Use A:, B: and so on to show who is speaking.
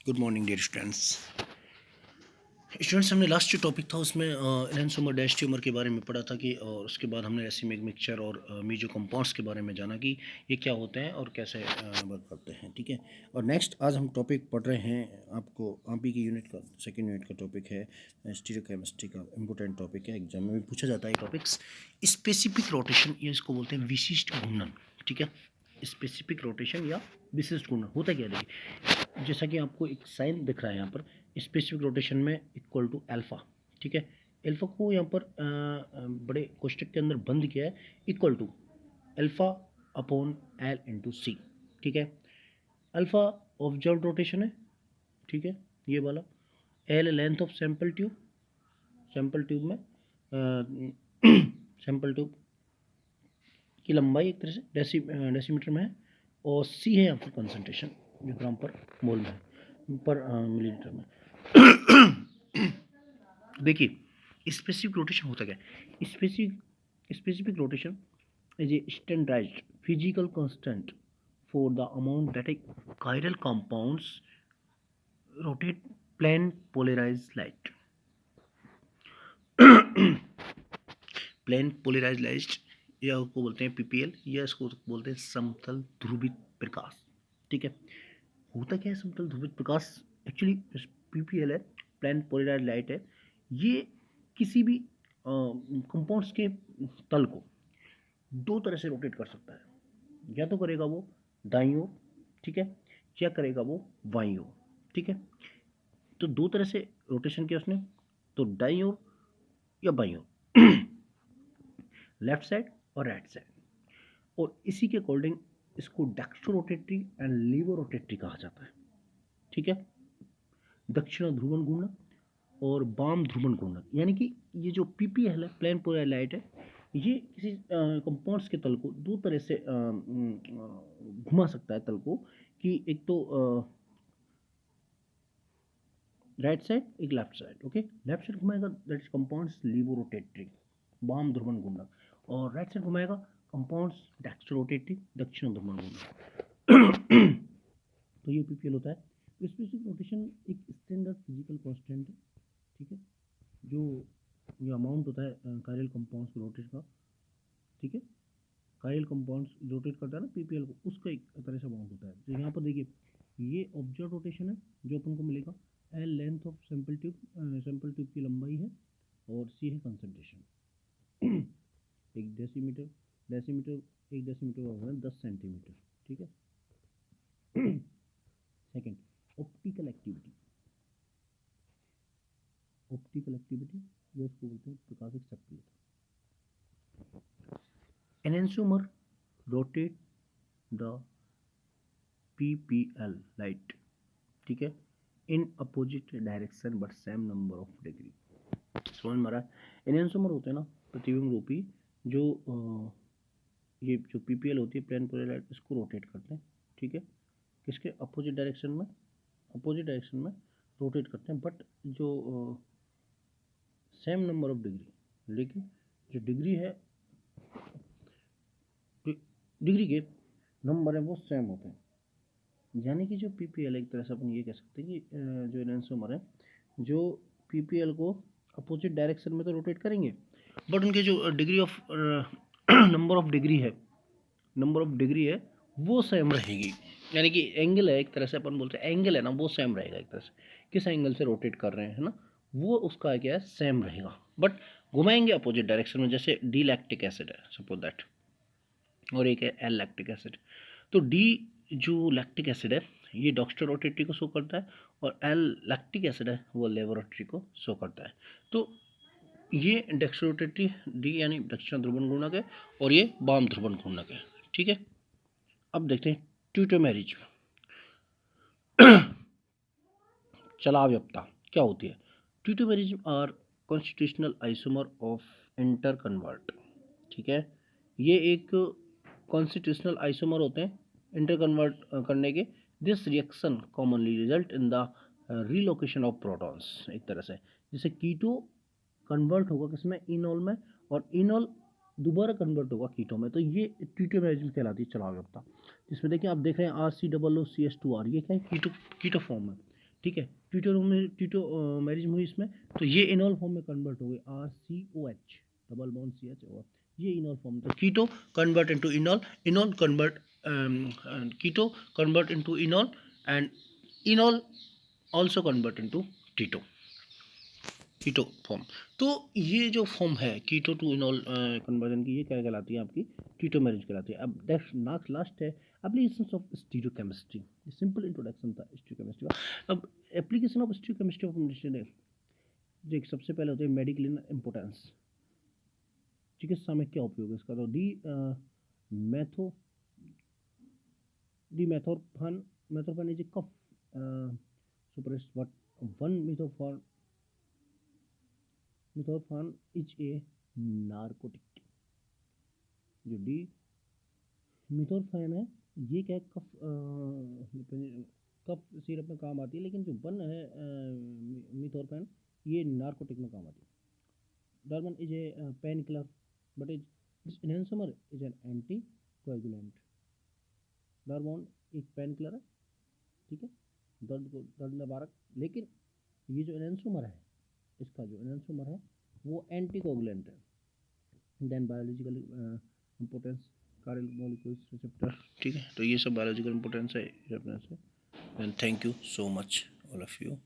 A: Good morning dear students हमने last जो topic था उसमें एनहांसोमर डैश ट्यूमर के बारे में पढ़ा था कि और उसके बाद हमने रेसिमिक मिक्सचर और मीजो कंपाउंड्स के बारे में जाना कि ये क्या होते हैं और कैसे वर्क करते हैं। ठीक है, और नेक्स्ट आज हम टॉपिक पढ़ रहे हैं, आपको आप ही की यूनिट का सेकेंड यूनिट का टॉपिक है स्टीरियोकेमिस्ट्री का इम्पोर्टेंट टॉपिक है, एग्जाम में भी पूछा जाता है टॉपिक्स। स्पेसिफिक रोटेशन, ये इसको बोलते हैं विशिष्ट घूर्णन। ठीक है, स्पेसिफिक रोटेशन या विशिष्ट घूर्णन होता क्या, देखिए जैसा कि आपको एक साइन दिख रहा है यहाँ पर, स्पेसिफिक रोटेशन में इक्वल टू अल्फा। ठीक है, अल्फा को यहाँ पर बड़े कोष्टक के अंदर बंद किया है, equal to alpha upon L into C. ठीक है, अल्फा ऑब्जर्व रोटेशन है, ठीक है ये वाला। L length of sample tube, sample tube में सैंपल ट्यूब की लंबाई एक तरह से डेसीमीटर में है, और सी है यहाँ पर कंसंट्रेशन जो ग्राम पर मोल में है, पर मिलीलीटर में। देखिए स्पेसिफिक रोटेशन होता क्या है, specific rotation is a standardized physical constant for the amount that a chiral compounds rotate plane polarized light। Plane polarized या उसको बोलते हैं पीपीएल, या इसको बोलते हैं समतल ध्रुवित प्रकाश। ठीक है, होता क्या है समतल ध्रुवित प्रकाश, एक्चुअली पीपीएल है, प्लेन पोलराइज्ड लाइट है। ये किसी भी कंपाउंड्स के तल को दो तरह से रोटेट कर सकता है, या तो करेगा वो दाईं ओर, ठीक है, या करेगा वो बाईं ओर। ठीक है, तो दो तरह से रोटेशन किया उसने, तो दाईं ओर या बाईं ओर, लेफ्ट साइड और राइट साइड। और इसी के अकॉर्डिंग इसको dextro rotatory and levo rotatory कहा जाता है। ठीक है, दक्षिण ध्रुवन घूर्णन और वाम ध्रुवन घूर्णन, यानी कि ये जो पीपीएल है, प्लेन पोलराइज्ड लाइट है, ये किसी कंपाउंड्स के तल को दो तरह से घुमा सकता है तल को, कि एक तो राइट साइड, एक left side. Okay, left side घुमाएगा that is compounds laevo rotatory, वाम ध्रुवन घूर्णन, और राइट साइड घुमाएगा कंपाउंड्स डेक्स्ट्रो रोटेटरी, दक्षिण ध्रुवन घूर्णन। तो ये पीपीएल होता है। स्पेसिफिक रोटेशन एक स्टैंडर्ड फिजिकल कांस्टेंट है, ठीक है, जो ये अमाउंट होता है कायरल कंपाउंड्स को रोटेट का। ठीक है, कायरल कंपाउंड्स रोटेट करता है ना पीपीएल को, उसका एक तरह से अमाउंट होता है। तो यहाँ पर देखिए ये ऑब्जर्व रोटेशन है जो अपन को मिलेगा, L length of sample tube की लंबाई है, और सी है कंसंट्रेशन। एक डेसीमीटर, एक डेसीमीटर होगा 10 सेंटीमीटर। ठीक है। सेकेंड, ऑप्टिकल एक्टिविटी, जो इसको बोलते हैं प्रकाशिक सक्रियता। एनेंसोमर रोटेट द पीपीएल लाइट, ठीक है, in opposite direction but same number of degree. समझ में आ रहा है, एनेंसोमर होते हैं ना प्रतिबिंब रूपी, जो ये जो पीपीएल होती है प्लेन पोलर लाइट, इसको रोटेट करते हैं। ठीक है, किसके अपोजिट डायरेक्शन में, रोटेट करते हैं, बट जो सेम नंबर ऑफ डिग्री, लेकिन जो डिग्री है, डिग्री के नंबर है वो सेम होते हैं। यानी कि जो पीपीएल, एक तरह से अपन ये कह सकते हैं कि जो एनेंसोमर है, जो पीपीएल को अपोजिट डायरेक्शन में तो रोटेट करेंगे, बट उनके जो degree of number of degree है वो सेम रहेगी। यानी कि एंगल है, एक तरह से अपन बोलते हैं एंगल है ना, वो सेम रहेगा एक तरह से, किस एंगल से रोटेट कर रहे हैं, है ना, वो उसका क्या है, सेम रहेगा, बट घुमाएंगे अपोजिट डायरेक्शन में। जैसे डी लैक्टिक एसिड है सपोज दैट, और एक है एल लैक्टिक एसिड। तो डी जो लैक्टिक एसिड है ये डेक्स्ट्रो रोटेटरी को शो करता है, और एल लैक्टिक एसिड है वो लेवो रोटेटरी को शो करता है। तो ये डेक्स्ट्रो रोटेटरी डी यानी दक्षिण ध्रुवन घूर्णक है, और ये वाम ध्रुवन घूर्णक है। ठीक है, अब देखते हैं ट्यूटोमेरिज, चलाव्यपता क्या होती है। Tautomerism are constitutional isomer of interconvert. ठीक है, ये एक कॉन्स्टिट्यूशनल आइसोमर होते हैं इंटर कन्वर्ट करने के। This reaction commonly result in the relocation of protons, एक तरह से जैसे कीटो कन्वर्ट होगा किसमें, इनॉल में, और इनॉल दोबारा कन्वर्ट होगा कीटो में। तो ये ट्यूटोमेरिज्म कहलाती है चलाव्यपता, जिसमें देखिए आप देख रहे हैं RCOO CH2R, ये क्या है, कीटो फॉर्म है। ठीक है, ट्यूटोमेरिज्म हुई इसमें, तो ये इनॉल फॉर्म में कन्वर्ट हो गई, RCOH डबल बॉन्ड CH और ये इनॉल फॉर्म, तो keto convert into enol, enol convert keto convert into enol and enol also convert into keto, keto form. तो ये जो फॉर्म है कीटो टू इनॉल कन्वर्जन की, ये क्या कहलाती है आपकी, कीटोमेरिज कहलाती है। अब नेक्स्ट लास्ट है applications of stereochemistry, simple introduction था स्टीरियोकेमिस्ट्री का। अब एप्लीकेशन ऑफ स्टीरियोकेमिस्ट्री ऑफ है, देख सबसे पहले होते हैं मेडिकल इम्पोर्टेंस, चिकित्सा में क्या उपयोग है इसका, तो metho methorphan is a cough suppressant what one methorphan is a narcotic, जो डी मिथोफान है ये क्या है, कफ सिरप में काम आती है, लेकिन जो वन है मिथोफान ये नारकोटिक में काम आती है। Darvon is a pain killer but is this enantiomer is an anticoagulant. Darvon एक पेन किलर है, ठीक है, दर्द निवारक, लेकिन ये जो एनहेंसोमर है, इसका जो एनहेंसोमर है वो एंटी कोएगुलेंट है। Then biological importance, cardial molecules receptor, ठीक है, तो ये सब बायोलॉजिकल इंपोर्टेंस है। And thank you so much all of you.